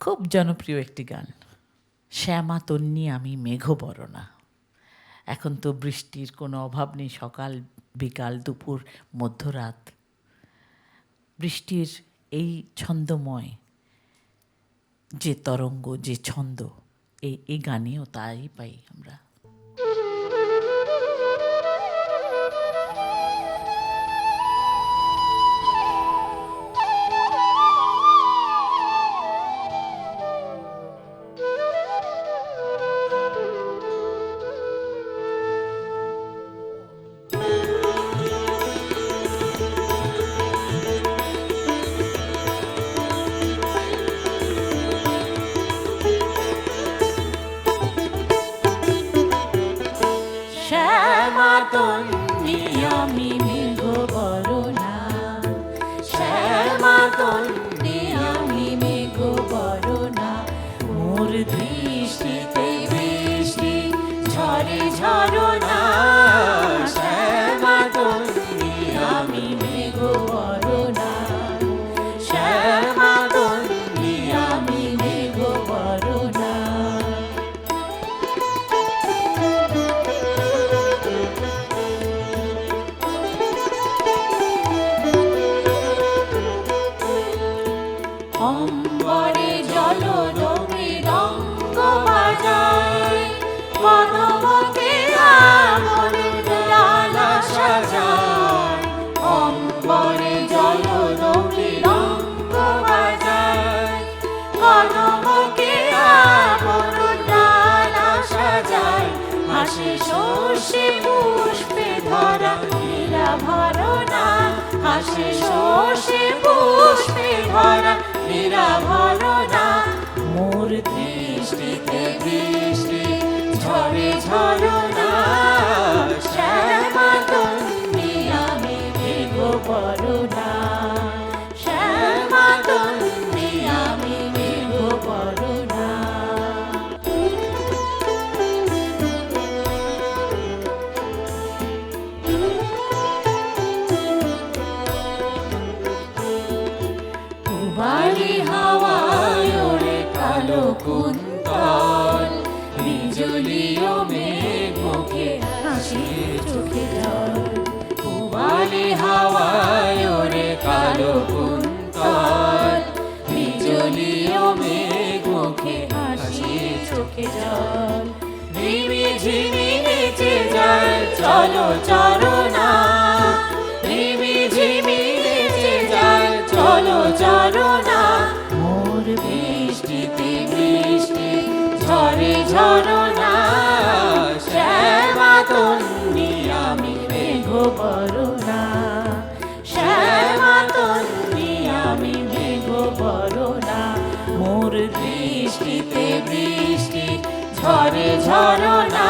খুব জনপ্রিয় একটি গান, শ্যামা তন্নি আমি মেঘবরণা। এখন তো বৃষ্টির কোনো অভাব নেই, সকাল বিকাল দুপুর মধ্যরাত। বৃষ্টির এই ছন্দময় যে তরঙ্গ, যে ছন্দ, এই গানেও তাই পাই আমরা। শ্যামা তন্নি আমি মেঘবরণা, শ্যামা তন্নি আমি মেঘবরণা। মোর দৃষ্টিতে বৃষ্টি ঝরে ঝরনা, শ্যামা তন্নি আমি মেঘবরণা, শ্যামা তন্নি আমি মেঘবরণা। অম্বরে জলরঙ্গ বাজায়, কদমকে আমন ডালা সাজায়। অম্বরে জলরঙ্গ বাজায়, কদমকে আমন ডালা সাজায়। হাসে শস্যে পুষ্পে ধরা নীলা ভরণা, হাসে শস্যে পুষ্পে ধরা নীলা ভরণা। মোর দৃষ্টিতে বৃষ্টি ঝরে ঝরনা, শ্যামা তন্নি আমি মেঘবরণা, শ্যামা তন্নি আমি মেঘবরণা। বাড়ি হাওয়ায় ওরে কালো কুন্তল, বিজলিও মেঘ মুখে হাসি চোখে জল। বাড়ি হাওয়ায় ওরে কালো কুন্তল, বিজলিও মেঘ মুখে হাসি চোখে জল। রিমি ঝিমি নেচে যায় চলো চরণা, রিমি ঝিমি নেচে যায় চলো চরণা। মোর বৃষ্টিতে বৃষ্টি ঝরে ঝরনা, শ্যামা তন্নি আমি মেঘবরণা, শ্যামা তন্নি আমি মেঘবরণা। মোর বৃষ্টিতে বৃষ্টি ঝরে ঝরনা,